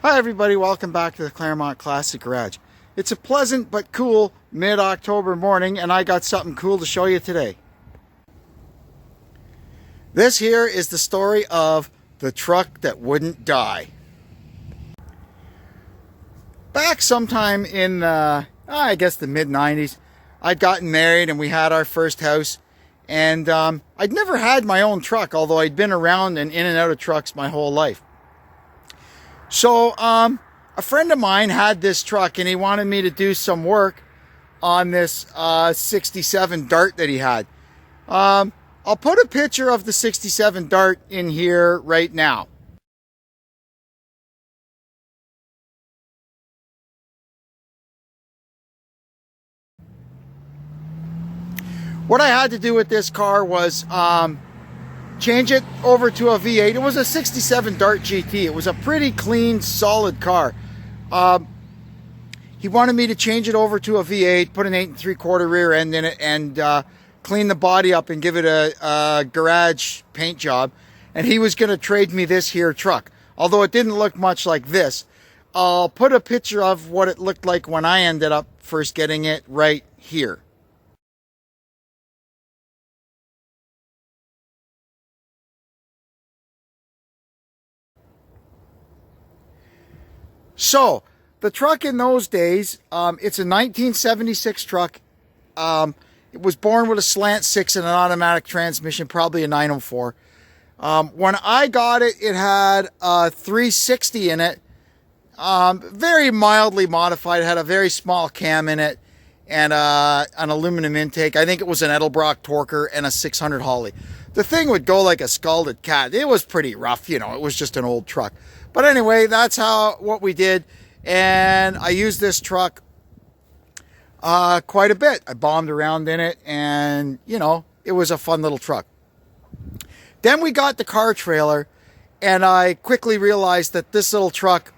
Hi everybody, welcome back to the Claremont Classic Garage. It's a pleasant but cool mid-October morning and I got something cool to show you today. This here is the story of the truck that wouldn't die. Back sometime in, I guess the mid-90s, I'd gotten married and we had our first house. And I'd never had my own truck, although I'd been around and in and out of trucks my whole life. So a friend of mine had this truck and he wanted me to do some work on this 67 Dart that he had. I'll put a picture of the 67 Dart in here right now. What I had to do with this car was change it over to a V8. It was a 67 Dart GT. It was a pretty clean, solid car. He wanted me to change it over to a V8, put an 8 3/4 rear end in it, and clean the body up and give it a garage paint job. And he was going to trade me this here truck. Although it didn't look much like this. I'll put a picture of what it looked like when I ended up first getting it right here. So, the truck in those days, it's a 1976 truck. It was born with a slant 6 and an automatic transmission, probably a 904. When I got it, it had a 360 in it, very mildly modified. It had a very small cam in it and an aluminum intake. I think it was an Edelbrock Torker and a 600 Holly. The thing would go like a scalded cat. It was pretty rough, you know, it was just an old truck. But anyway, that's what we did. And I used this truck quite a bit. I bombed around in it and, you know, it was a fun little truck. Then we got the car trailer and I quickly realized that this little truck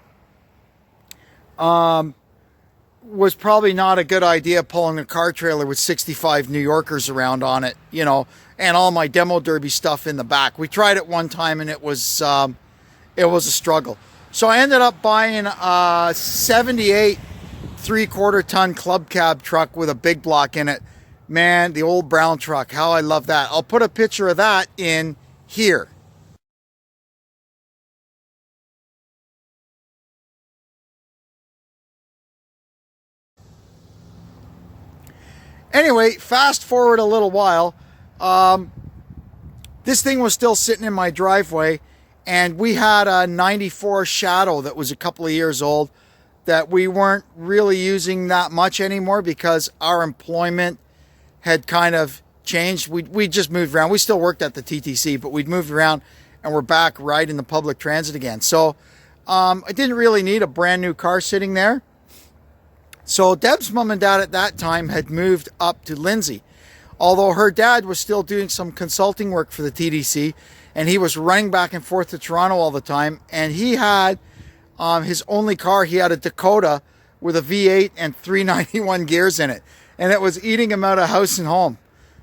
was probably not a good idea, pulling a car trailer with 65 New Yorkers around on it, you know, and all my demo derby stuff in the back. We tried it one time and it was a struggle. So I ended up buying a 78 3/4 ton club cab truck with a big block in it. Man, the old brown truck, how I love that. I'll put a picture of that in here. Anyway, fast forward a little while. This thing was still sitting in my driveway. And we had a 94 Shadow that was a couple of years old that we weren't really using that much anymore because our employment had kind of changed. We just moved around. We still worked at the TTC, but we'd moved around and we're back riding the public transit again. So I didn't really need a brand new car sitting there. So Deb's mom and dad at that time had moved up to Lindsay. Although her dad was still doing some consulting work for the TTC, and he was running back and forth to Toronto all the time. And he had his only car. He had a Dakota with a V8 and 391 gears in it. And it was eating him out of house and home.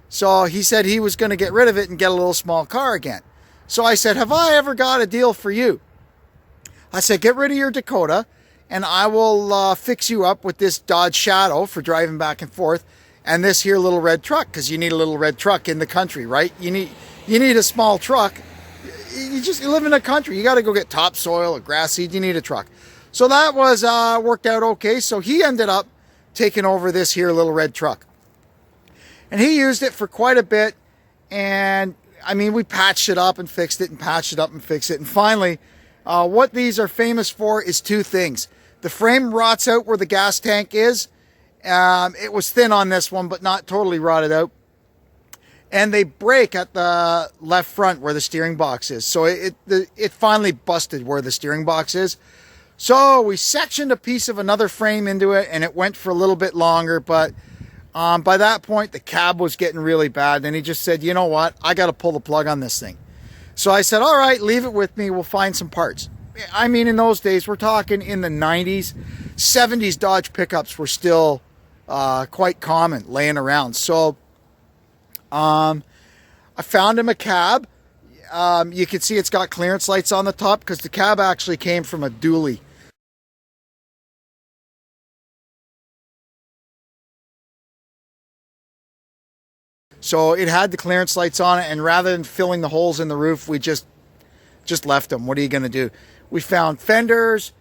So he said he was going to get rid of it and get a little small car again. So I said, have I ever got a deal for you? I said, get rid of your Dakota and I will fix you up with this Dodge Shadow for driving back and forth. And this here little red truck, because you need a little red truck in the country, right? You need a small truck. You live in the country. You got to go get topsoil or grass seed. You need a truck. So that was worked out okay. So he ended up taking over this here little red truck. And he used it for quite a bit. And I mean, we patched it up and fixed it and patched it up and fixed it. And finally, what these are famous for is two things. The frame rots out where the gas tank is. It was thin on this one, but not totally rotted out. And they break at the left front where the steering box is. So it finally busted where the steering box is. So we sectioned a piece of another frame into it and it went for a little bit longer. But by that point, the cab was getting really bad. And he just said, you know what? I got to pull the plug on this thing. So I said, all right, leave it with me. We'll find some parts. I mean, in those days, we're talking in the 90s, 70s Dodge pickups were still quite common laying around. So I found him a cab. You can see it's got clearance lights on the top because the cab actually came from a dually. So it had the clearance lights on it, and rather than filling the holes in the roof, we just left them. What are you going to do? We found fenders.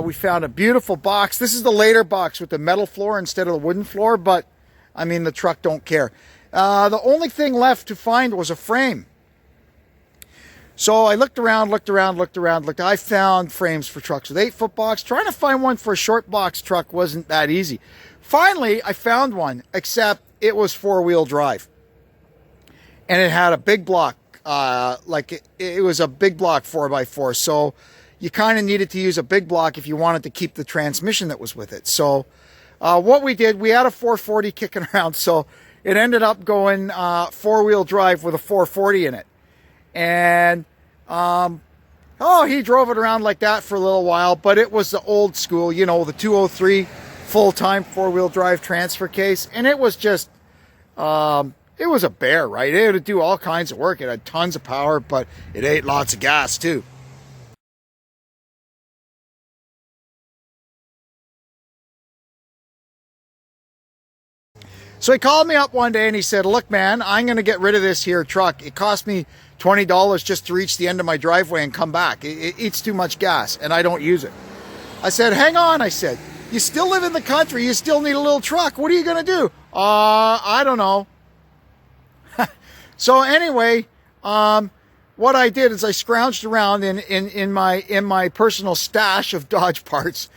We found a beautiful box. This is the later box with the metal floor instead of the wooden floor, but I mean, the truck don't care. The only thing left to find was a frame. So I looked around. I found frames for trucks with 8-foot box. Trying to find one for a short box truck wasn't that easy. Finally, I found one, except it was 4-wheel drive. And it had a big block, it was a big block 4x4. So you kind of needed to use a big block if you wanted to keep the transmission that was with it. So what we did, we had a 440 kicking around. So it ended up going 4-wheel drive with a 440 in it. And, he drove it around like that for a little while, but it was the old school, you know, the 203 full-time 4-wheel drive transfer case. And it was just, it was a bear, right? It would do all kinds of work. It had tons of power, but it ate lots of gas too. So he called me up one day and he said, look, man, I'm going to get rid of this here truck. It cost me $20 just to reach the end of my driveway and come back. It eats too much gas and I don't use it. I said, hang on. I said, you still live in the country. You still need a little truck. What are you going to do? I don't know. So anyway, what I did is I scrounged around in my personal stash of Dodge parts.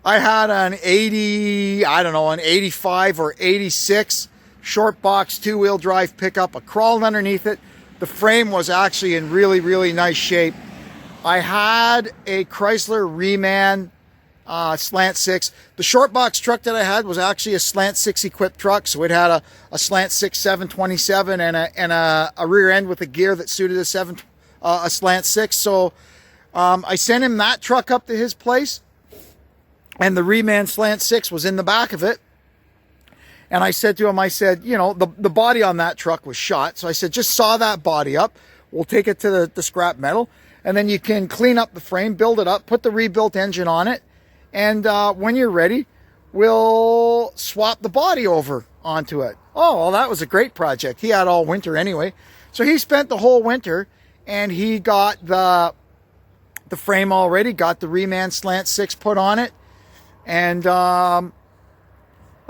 I had an 85 or 86 short box 2-wheel drive pickup, a crawled underneath it. The frame was actually in really, really nice shape. I had a Chrysler Reman slant 6. The short box truck that I had was actually a slant 6 equipped truck. So it had a slant 6 727 and a rear end with a gear that suited a slant 6. So I sent him that truck up to his place. And the Reman slant 6 was in the back of it. And I said to him, I said, you know, the body on that truck was shot. So I said, just saw that body up. We'll take it to the scrap metal. And then you can clean up the frame, build it up, put the rebuilt engine on it. And when you're ready, we'll swap the body over onto it. Oh, well, that was a great project. He had all winter anyway. So he spent the whole winter and he got the frame already, got the Reman slant 6 put on it. And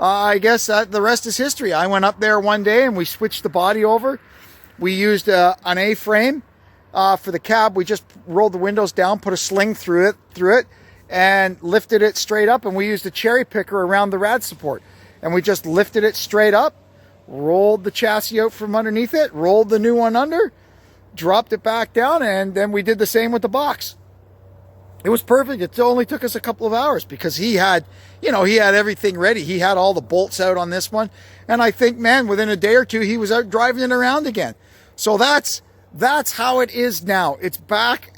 I guess the rest is history. I went up there one day and we switched the body over. We used an A-frame for the cab. We just rolled the windows down, put a sling through it, and lifted it straight up. And we used a cherry picker around the rad support. And we just lifted it straight up, rolled the chassis out from underneath it, rolled the new one under, dropped it back down, and then we did the same with the box. It was perfect. It only took us a couple of hours because he had everything ready. He had all the bolts out on this one. And I think, man, within a day or two, he was out driving it around again. So that's how it is now. It's back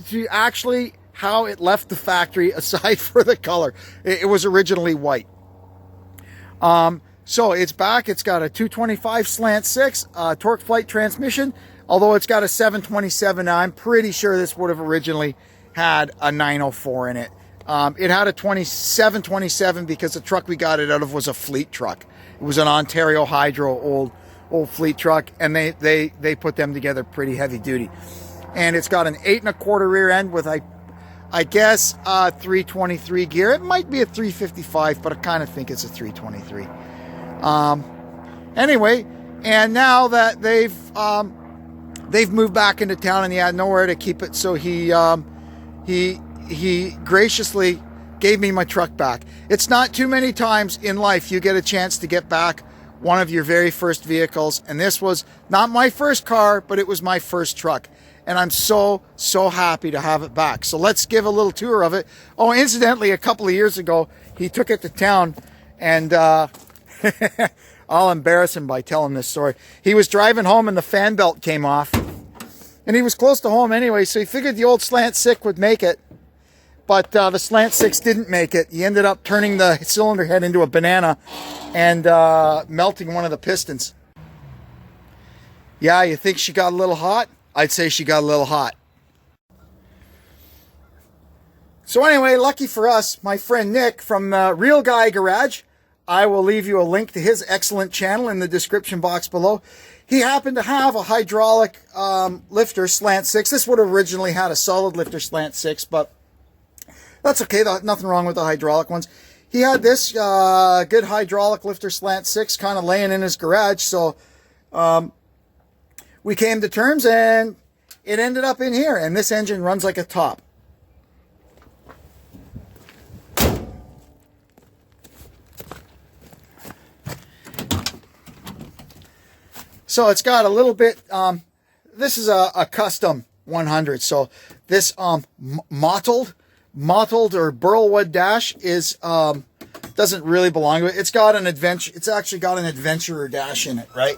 to actually how it left the factory, aside for the color. It was originally white. So it's back. It's got a 225 slant 6 torque flight transmission, although it's got a 727. Now, I'm pretty sure this would have originally had a 904 in it. It had a 727 because the truck we got it out of was a fleet truck. It was an Ontario Hydro old fleet truck, and they put them together pretty heavy duty. And it's got an 8 1/4 rear end with I guess 323 gear. It might be a 355, but I kind of think it's a 323. Anyway, and now that they've moved back into town and he had nowhere to keep it, so he graciously gave me my truck back. It's not too many times in life you get a chance to get back one of your very first vehicles. And this was not my first car, but it was my first truck. And I'm so happy to have it back. So let's give a little tour of it. Oh, incidentally, a couple of years ago, he took it to town and I'll embarrass him by telling this story. He was driving home and the fan belt came off. And he was close to home anyway, so he figured the old slant 6 would make it. But the slant 6 didn't make it. He ended up turning the cylinder head into a banana and melting one of the pistons. Yeah, you think she got a little hot? I'd say she got a little hot. So anyway, lucky for us, my friend Nick from the Real Guy Garage I will leave you a link to his excellent channel in the description box below. He happened to have a hydraulic lifter, slant 6. This would have originally had a solid lifter, slant 6, but that's okay. Nothing wrong with the hydraulic ones. He had this good hydraulic lifter, slant 6, kind of laying in his garage. So we came to terms, and it ended up in here. And this engine runs like a top. So it's got a little bit, this is a custom 100. So this mottled or burlwood dash is, doesn't really belong to it. It's got an adventure, it's actually got an adventurer dash in it, right?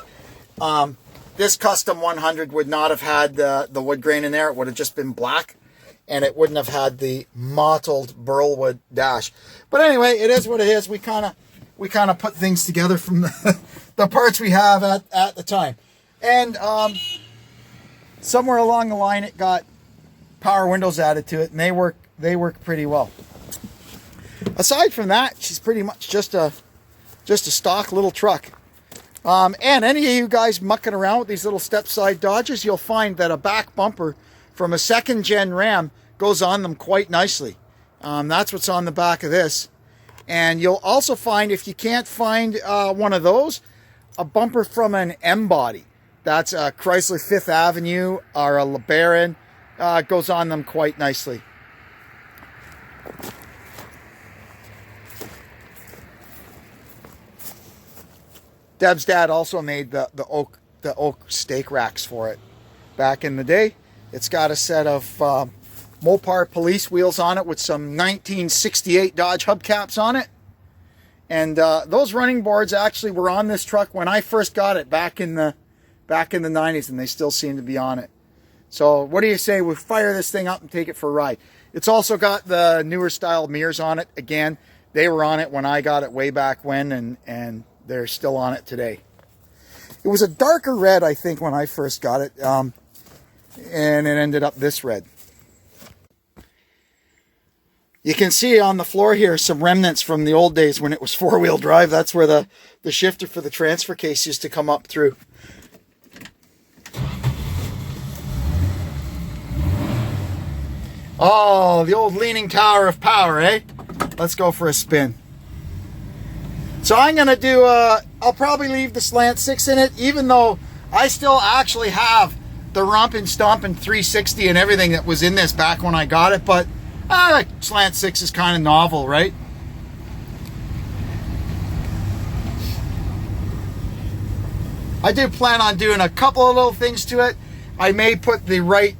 This custom 100 would not have had the wood grain in there. It would have just been black, and it wouldn't have had the mottled burlwood dash. But anyway, it is what it is. We kind of put things together from the parts we have at the time. And somewhere along the line, it got power windows added to it, and they work pretty well. Aside from that, she's pretty much just a stock little truck. And any of you guys mucking around with these little step-side Dodges, you'll find that a back bumper from a second-gen Ram goes on them quite nicely. That's what's on the back of this. And you'll also find, if you can't find one of those, a bumper from an M-body. That's a Chrysler 5th Avenue or a LeBaron. Goes on them quite nicely. Deb's dad also made the oak stake racks for it back in the day. It's got a set of Mopar police wheels on it with some 1968 Dodge hubcaps on it. And those running boards actually were on this truck when I first got it back in the 90s, and they still seem to be on it. So what do you say we fire this thing up and take it for a ride? It's also got the newer style mirrors on it. Again, they were on it when I got it way back when, and they're still on it today. It was a darker red, I think, when I first got it, and it ended up this red. You can see on the floor here some remnants from the old days when it was four-wheel drive. That's where the shifter for the transfer case used to come up through. Oh, the old leaning tower of power, eh? Let's go for a spin. So I'm going to do, I'll probably leave the slant 6 in it, even though I still actually have the Rompin' Stompin' 360 and everything that was in this back when I got it, but slant 6 is kind of novel, right? I do plan on doing a couple of little things to it. I may put the right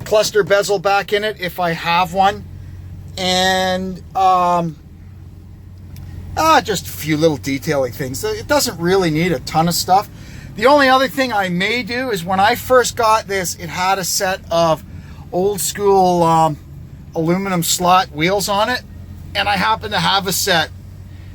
cluster bezel back in it if I have one, and just a few little detailing things. It doesn't really need a ton of stuff. The only other thing I may do is, when I first got this, it had a set of old school aluminum slot wheels on it, and I happen to have a set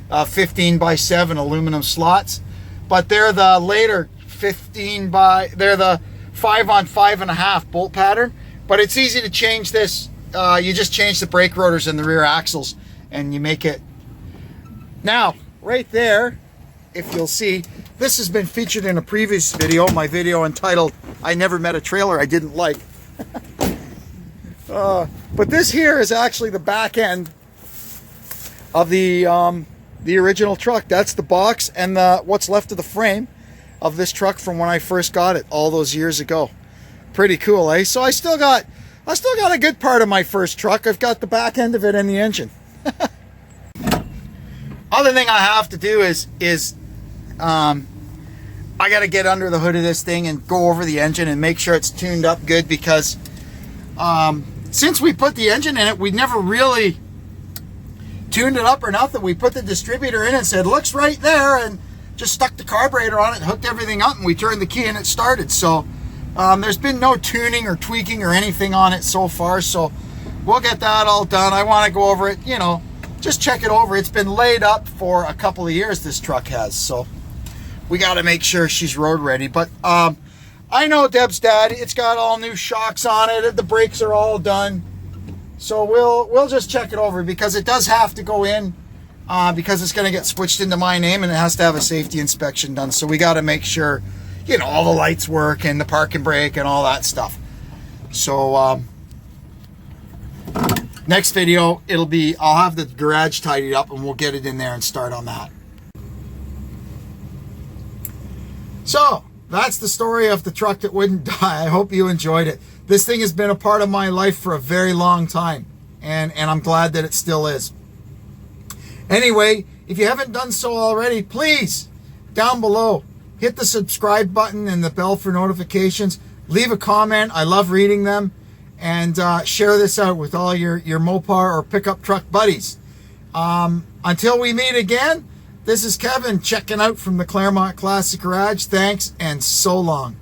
of 15x7 aluminum slots, but they're the later they're the 5-on-5.5 bolt pattern. But it's easy to change this. You just change the brake rotors and the rear axles, and you make it. Now, right there, if you'll see, this has been featured in a previous video, my video entitled "I Never Met a Trailer I Didn't Like." But this here is actually the back end of the original truck. That's the box and what's left of the frame of this truck from when I first got it all those years ago. Pretty cool, eh? So I still got a good part of my first truck. I've got the back end of it and the engine. Other thing I have to do is I got to get under the hood of this thing and go over the engine and make sure it's tuned up good, because since we put the engine in it, we never really tuned it up or nothing. We put the distributor in and said, looks right there, and just stuck the carburetor on it, hooked everything up, and we turned the key and it started. So there's been no tuning or tweaking or anything on it so far, so we'll get that all done. I want to go over it, just check it over. It's been laid up for a couple of years, this truck has, so we got to make sure she's road ready. But I know Deb's dad, it's got all new shocks on it, the brakes are all done, so we'll just check it over, because it does have to go in because it's going to get switched into my name and it has to have a safety inspection done. So we got to make sure, you know, all the lights work and the parking brake and all that stuff. So next video, I'll have the garage tidied up and we'll get it in there and start on that. So that's the story of the truck that wouldn't die. I hope you enjoyed it. This thing has been a part of my life for a very long time, and I'm glad that it still is. Anyway, if you haven't done so already, please, down below, hit the subscribe button and the bell for notifications. Leave a comment. I love reading them. And share this out with all your Mopar or pickup truck buddies. Until we meet again, this is Kevin checking out from the Claremont Classic Garage. Thanks, and so long.